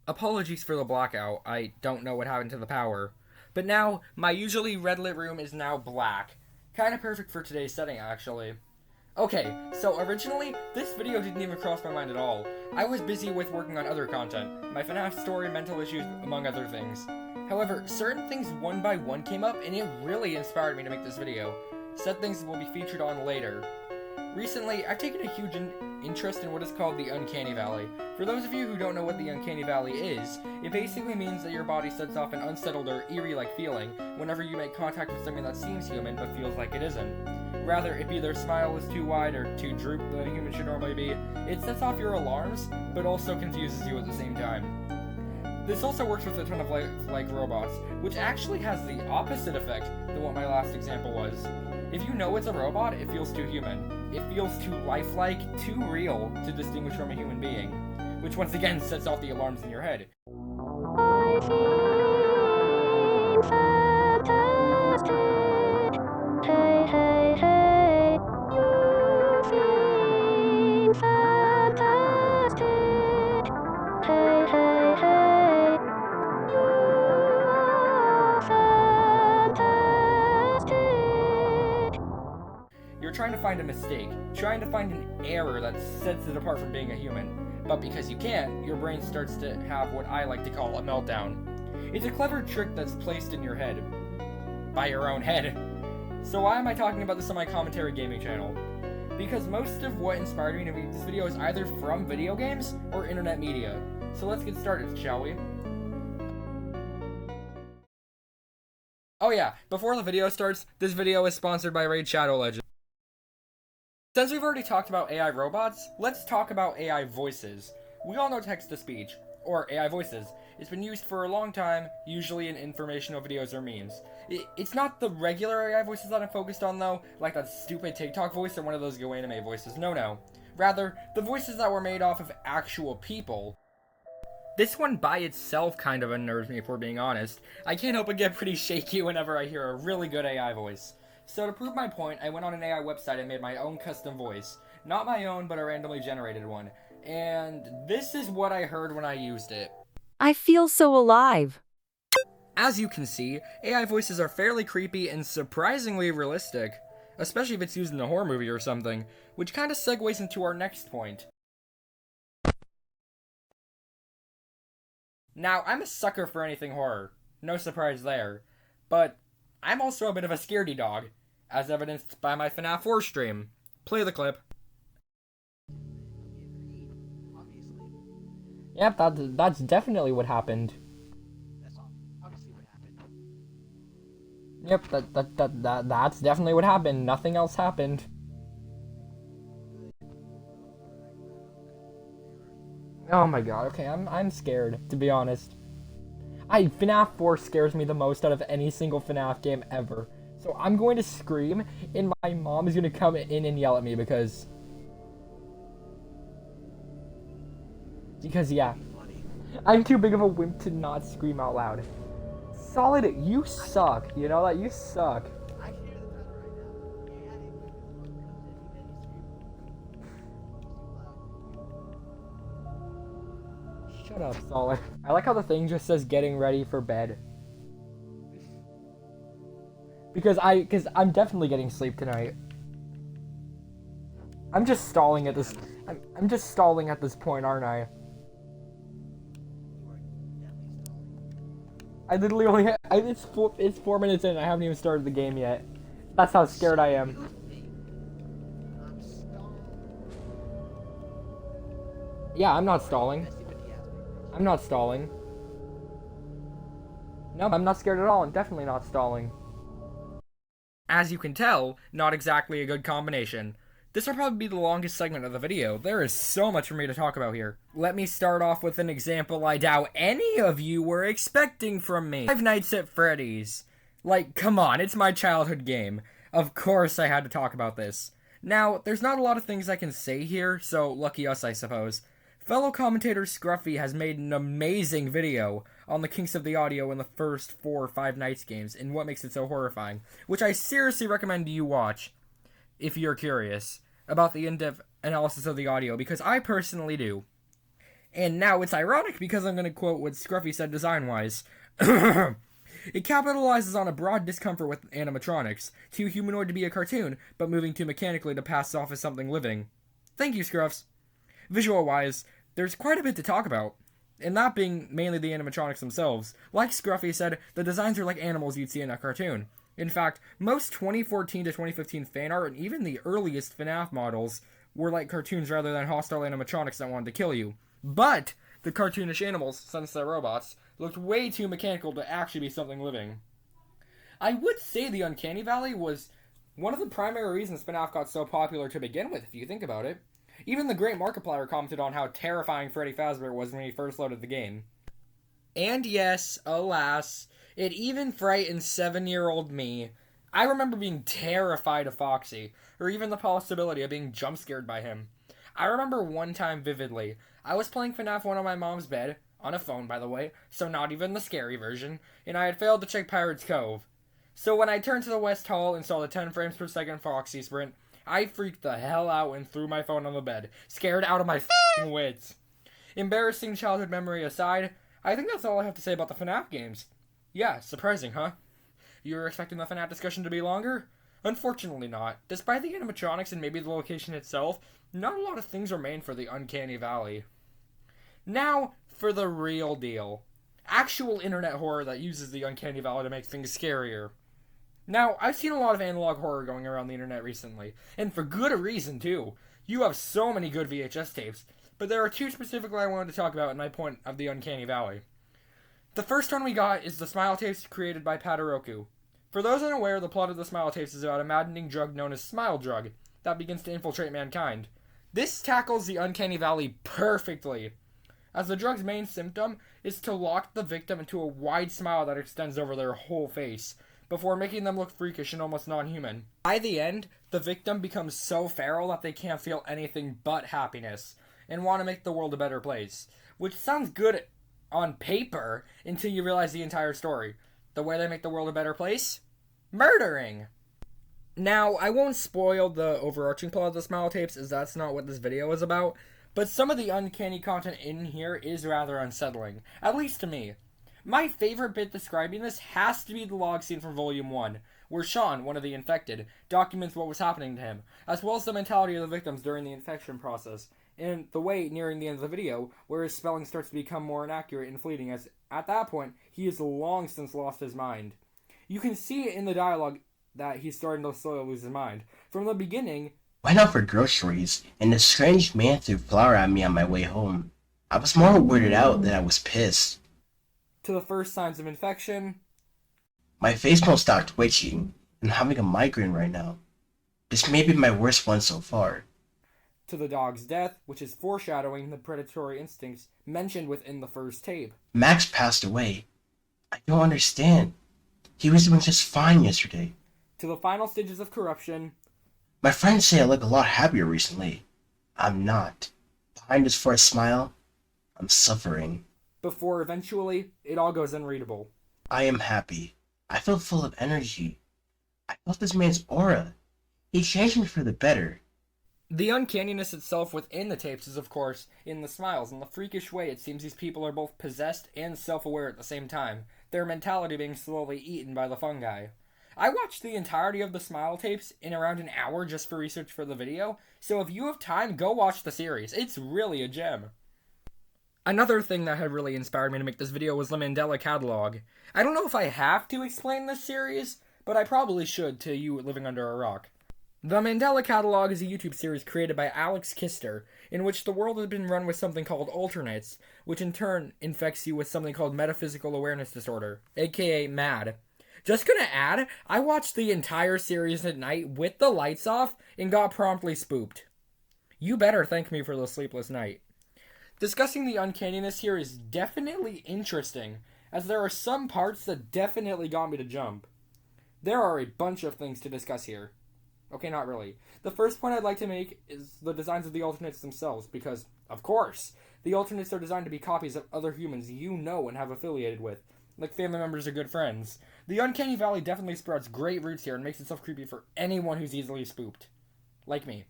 Apologies for the blackout, I don't know what happened to the power. But now, my usually red lit room is now black. Kinda perfect for today's setting, actually. Okay, so originally, this video didn't even cross my mind at all. I was busy with working on other content, my FNAF story, mental issues, among other things. However, certain things one by one came up, and it really inspired me to make this video. Said things will be featured on later. Recently, I've taken a huge interest in what is called the Uncanny Valley. For those of you who don't know what the Uncanny Valley is, it basically means that your body sets off an unsettled or eerie-like feeling whenever you make contact with something that seems human but feels like it isn't. Rather, if either smile is too wide or too drooped than a human should normally be, it sets off your alarms, but also confuses you at the same time. This also works with a ton of like robots, which actually has the opposite effect than what my last example was. If you know it's a robot, it feels too human. It feels too lifelike, too real to distinguish from a human being, which once again sets off the alarms in your head. You're trying to find a mistake, trying to find an error that sets it apart from being a human. But because you can't, your brain starts to have what I like to call a meltdown. It's a clever trick that's placed in your head. By your own head. So why am I talking about this on my commentary gaming channel? Because most of what inspired me to make this video is either from video games or internet media. So let's get started, shall we? Oh yeah, before the video starts, this video is sponsored by Raid Shadow Legends. Since we've already talked about AI robots, let's talk about AI voices. We all know text-to-speech, or AI voices. It's been used for a long time, usually in informational videos or memes. It's not the regular AI voices that I'm focused on though, like that stupid TikTok voice or one of those Go Anime voices, no. Rather, the voices that were made off of actual people. This one by itself kind of unnerves me if we're being honest. I can't help but get pretty shaky whenever I hear a really good AI voice. So to prove my point, I went on an AI website and made my own custom voice. Not my own, but a randomly generated one. And this is what I heard when I used it. I feel so alive. As you can see, AI voices are fairly creepy and surprisingly realistic. Especially if it's used in a horror movie or something, which kind of segues into our next point. Now, I'm a sucker for anything horror. No surprise there. But I'm also a bit of a scaredy dog, as evidenced by my FNAF 4 stream. Play the clip. Yep, that's definitely what happened. That's obviously what happened. Yep, that's definitely what happened. Nothing else happened. Oh my god, okay, I'm scared, to be honest. FNAF 4 scares me the most out of any single FNAF game ever. So I'm going to scream, and my mom is going to come in and yell at me because yeah. I'm too big of a wimp to not scream out loud. Solid, you suck. You know that? You suck. I can hear the thunder right now. He had it when the one comes in, he screams. Too loud. Shut up, Solid. I like how the thing just says getting ready for bed. Because I'm definitely getting sleep tonight. I'm just stalling at this. I'm just stalling at this point, aren't I? You are definitely stalling. I literally only it's 4 minutes in and I haven't even started the game yet. That's how scared I am. Excuse me. I'm stalling. Yeah, I'm not stalling. Let's see what he has to say. I'm not stalling. No, I'm not scared at all. I'm definitely not stalling. As you can tell, not exactly a good combination. This will probably be the longest segment of the video. There is so much for me to talk about here. Let me start off with an example I doubt any of you were expecting from me. Five Nights at Freddy's. Like, come on, it's my childhood game. Of course I had to talk about this. Now, there's not a lot of things I can say here, so lucky us, I suppose. Fellow commentator Scruffy has made an amazing video on the kinks of the audio in the first 4 or 5 Nights games and what makes it so horrifying, which I seriously recommend you watch, if you're curious, about the in-depth analysis of the audio, because I personally do. And now it's ironic because I'm going to quote what Scruffy said design-wise. It capitalizes on a broad discomfort with animatronics, too humanoid to be a cartoon, but moving too mechanically to pass off as something living. Thank you, Scruffs. Visual-wise, there's quite a bit to talk about, and that being mainly the animatronics themselves. Like Scruffy said, the designs are like animals you'd see in a cartoon. In fact, most 2014 to 2015 fan art and even the earliest FNAF models were like cartoons rather than hostile animatronics that wanted to kill you. But the cartoonish animals, since they're robots, looked way too mechanical to actually be something living. I would say the Uncanny Valley was one of the primary reasons FNAF got so popular to begin with, if you think about it. Even the Great Markiplier commented on how terrifying Freddy Fazbear was when he first loaded the game. And yes, alas, it even frightened 7-year-old me. I remember being terrified of Foxy, or even the possibility of being jump-scared by him. I remember one time vividly. I was playing FNAF 1 on my mom's bed, on a phone by the way, so not even the scary version, and I had failed to check Pirate's Cove. So when I turned to the West Hall and saw the 10 frames per second Foxy sprint, I freaked the hell out and threw my phone on the bed, scared out of my f***ing wits. Embarrassing childhood memory aside, I think that's all I have to say about the FNAF games. Yeah, surprising, huh? You were expecting the FNAF discussion to be longer? Unfortunately not. Despite the animatronics and maybe the location itself, not a lot of things remain for the Uncanny Valley. Now, for the real deal. Actual internet horror that uses the Uncanny Valley to make things scarier. Now, I've seen a lot of analog horror going around the internet recently, and for good reason, too. You have so many good VHS tapes, but there are two specifically I wanted to talk about in my point of the Uncanny Valley. The first one we got is the Smile Tapes created by Padaroku. For those unaware, the plot of the Smile Tapes is about a maddening drug known as Smile Drug that begins to infiltrate mankind. This tackles the Uncanny Valley perfectly, as the drug's main symptom is to lock the victim into a wide smile that extends over their whole face, before making them look freakish and almost non-human. By the end, the victim becomes so feral that they can't feel anything but happiness, and want to make the world a better place. Which sounds good on paper, until you realize the entire story. The way they make the world a better place? Murdering! Now, I won't spoil the overarching plot of the Smile Tapes, as that's not what this video is about, but some of the uncanny content in here is rather unsettling, at least to me. My favorite bit describing this has to be the log scene from Volume 1, where Sean, one of the infected, documents what was happening to him, as well as the mentality of the victims during the infection process, and the way nearing the end of the video, where his spelling starts to become more inaccurate and fleeting, as at that point, he has long since lost his mind. You can see it in the dialogue that he's starting to slowly lose his mind. From the beginning, went out for groceries, and a strange man threw flour at me on my way home. I was more weirded out than I was pissed. To the first signs of infection. My face won't stop twitching, and I'm having a migraine right now. This may be my worst one so far. To the dog's death, which is foreshadowing the predatory instincts mentioned within the first tape. Max passed away. I don't understand. He was doing just fine yesterday. To the final stages of corruption. My friends say I look a lot happier recently. I'm not. Behind this for a smile, I'm suffering. Before eventually, it all goes unreadable. I am happy. I feel full of energy. I felt this man's aura. He changed me for the better. The uncanniness itself within the tapes is, of course, in the smiles and the freakish way it seems these people are both possessed and self-aware at the same time, their mentality being slowly eaten by the fungi. I watched the entirety of the Smile Tapes in around an hour just for research for the video, so if you have time, go watch the series. It's really a gem. Another thing that had really inspired me to make this video was the Mandela Catalogue. I don't know if I have to explain this series, but I probably should to you living under a rock. The Mandela Catalogue is a YouTube series created by Alex Kister, in which the world has been run with something called alternates, which in turn infects you with something called metaphysical awareness disorder, aka MAD. Just gonna add, I watched the entire series at night with the lights off and got promptly spooked. You better thank me for the sleepless night. Discussing the uncanniness here is definitely interesting, as there are some parts that definitely got me to jump. There are a bunch of things to discuss here. Okay, not really. The first point I'd like to make is the designs of the alternates themselves, because, of course, the alternates are designed to be copies of other humans you know and have affiliated with, like family members or good friends. The Uncanny Valley definitely sprouts great roots here and makes itself creepy for anyone who's easily spooked. Like me.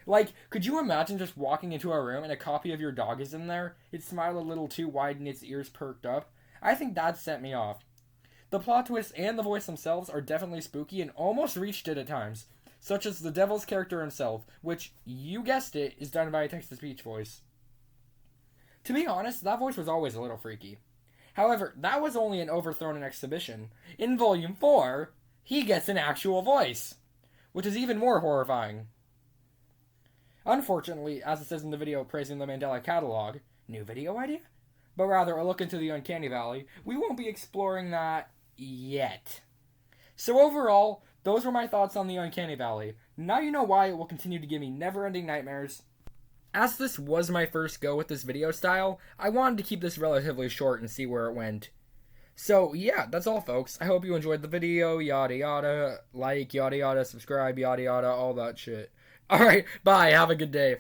Like, could you imagine just walking into a room and a copy of your dog is in there? Its smile a little too wide and its ears perked up. I think that set me off. The plot twist and the voice themselves are definitely spooky and almost reached it at times, such as the devil's character himself, which, you guessed it, is done by a text-to-speech voice. To be honest, that voice was always a little freaky. However, that was only an overthrown exhibition. In Volume 4, he gets an actual voice, which is even more horrifying. Unfortunately, as it says in the video praising the Mandela Catalogue, new video idea? But rather a look into the Uncanny Valley, we won't be exploring that yet. So overall, those were my thoughts on the Uncanny Valley. Now you know why it will continue to give me never-ending nightmares. As this was my first go with this video style, I wanted to keep this relatively short and see where it went. So yeah, that's all folks. I hope you enjoyed the video, yada yada, like, yada yada, subscribe, yada yada, all that shit. Alright, bye, have a good day.